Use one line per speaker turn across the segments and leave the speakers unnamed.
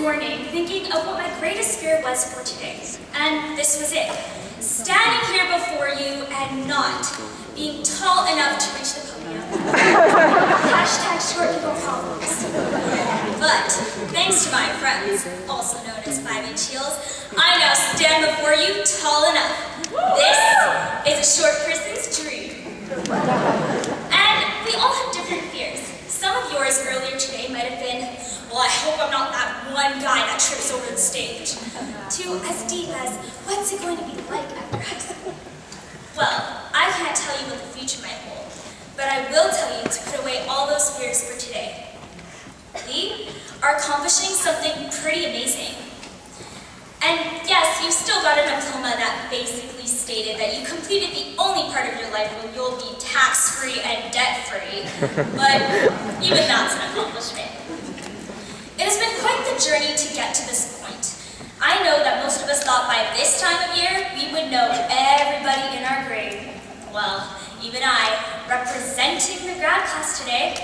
morning thinking of what my greatest fear was for today, and this was it. Standing here before you and not being tall enough to reach the podium. Hashtag short people problems. But thanks to my friends, also known as 5-inch heels, I now stand before you tall enough. This is a short person's dream. And we all have different fears. Some of yours earlier today might have been, well, I hope I'm not that one guy that trips over the stage, to as deep as, what's it going to be like after high school? Well, I can't tell you what the future might hold, but I will tell you to put away all those fears for today. We are accomplishing something pretty amazing. And yes, you've still got a diploma that basically stated that you completed the only part of your life when you'll be tax-free and debt-free, but even that's an accomplishment. It has been quite the journey to get to this point. I know that most of us thought by this time of year we would know everybody in our grade. Well, even I, representing the grad class today,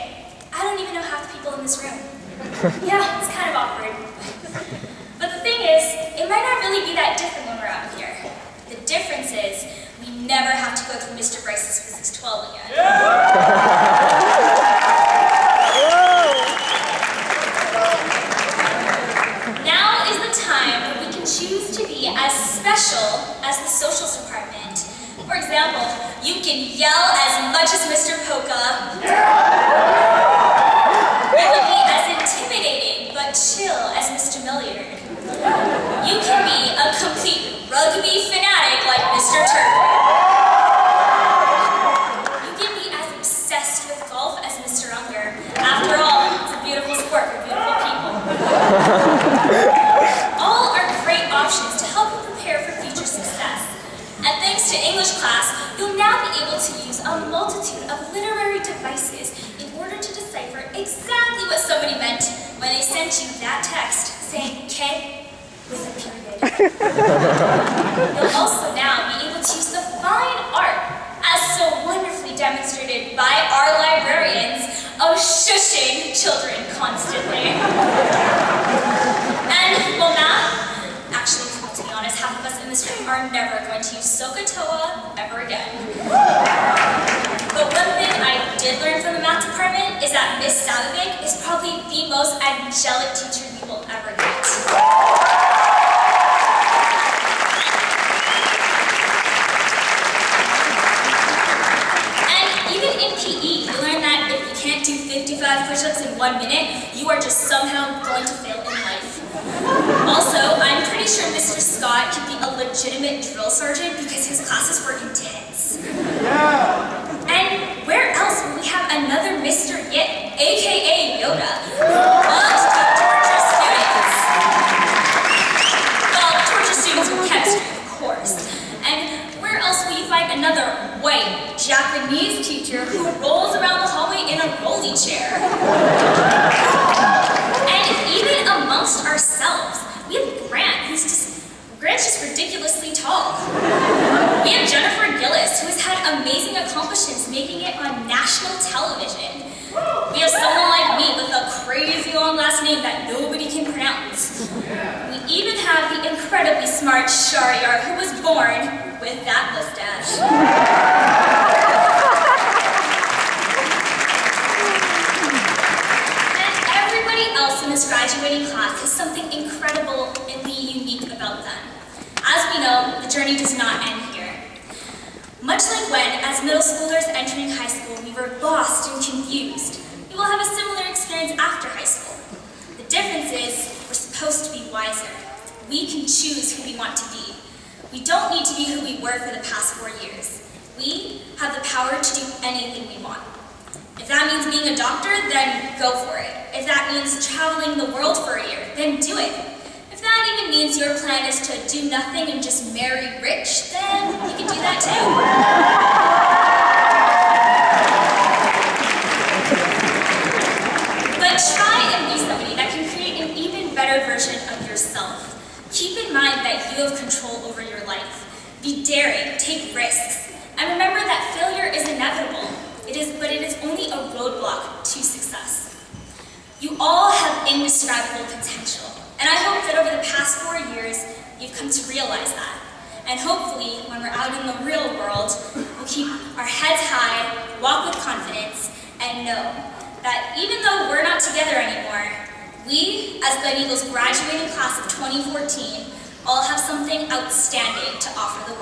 I don't even know half the people in this room. Yeah, it's kind of awkward. But the thing is, it might not really be that different when we're out here. The difference is, we never have to go through Mr. Bryce's Physics 12 again. Now is the time when we can choose to be as special as the socials department. For example, you can yell as much as Mr. Polka. You can be as intimidating but chill as Mr. Milliard. You can be a complete rugby fanatic like Mr. Turpin. You can be as obsessed with golf as Mr. Unger. After all, it's a beautiful sport for beautiful people. All are great options to help you prepare for future success. And thanks to English class, you'll now be able to use a multitude of literary devices in order to decipher exactly what somebody meant when they sent you that text saying K with a period. You'll also now be able to use the fine art, as so wonderfully demonstrated by our librarians, of shushing children constantly. And, well, math, actually, to be honest, half of us in this room are never going to use SOHCAHTOA ever again. But one thing I did learn from the math department is that Miss Savovic is probably the most angelic teacher you will ever get. In PE, you learn that if you can't do 55 push-ups in 1 minute, you are just somehow going to fail in life. Also, I'm pretty sure Mr. Scott could be a legitimate drill sergeant because his classes were intense. And where else will we have another Mr. Yip, aka Yoda, who loves to torture students? Well, torture students with chemistry, of course. And where else will you find another white Japanese teacher who rolls around the hallway in a rolly chair? And even amongst ourselves, we have Grant's just ridiculously tall. We have Jennifer Gillis, who has had amazing accomplishments making it on national television. We have someone like me with a crazy long last name that nobody can pronounce. We even have the incredibly smart Shariar, who was born with that mustache. And everybody else in this graduating class has something incredibly unique about them. As we know, the journey does not end here. Much like when, as middle schoolers entering high school, we were lost and confused, we will have a similar experience after high school. The difference is, we're supposed to be wiser. We can choose who we want to be. We don't need to be who we were for the past 4 years. We have the power to do anything we want. If that means being a doctor, then go for it. If that means traveling the world for a year, then do it. If that even means your plan is to do nothing and just marry rich, then you can do that too. But try and be somebody that can create an even better version of yourself. Keep in mind that you have control over your life. Be daring, take risks, and remember that failure is inevitable. But it is only a roadblock to success. You all have indescribable potential, and I that over the past 4 years, you've come to realize that. And hopefully, when we're out in the real world, we'll keep our heads high, walk with confidence, and know that even though we're not together anymore, we, as Gleneagle's graduating class of 2014, all have something outstanding to offer the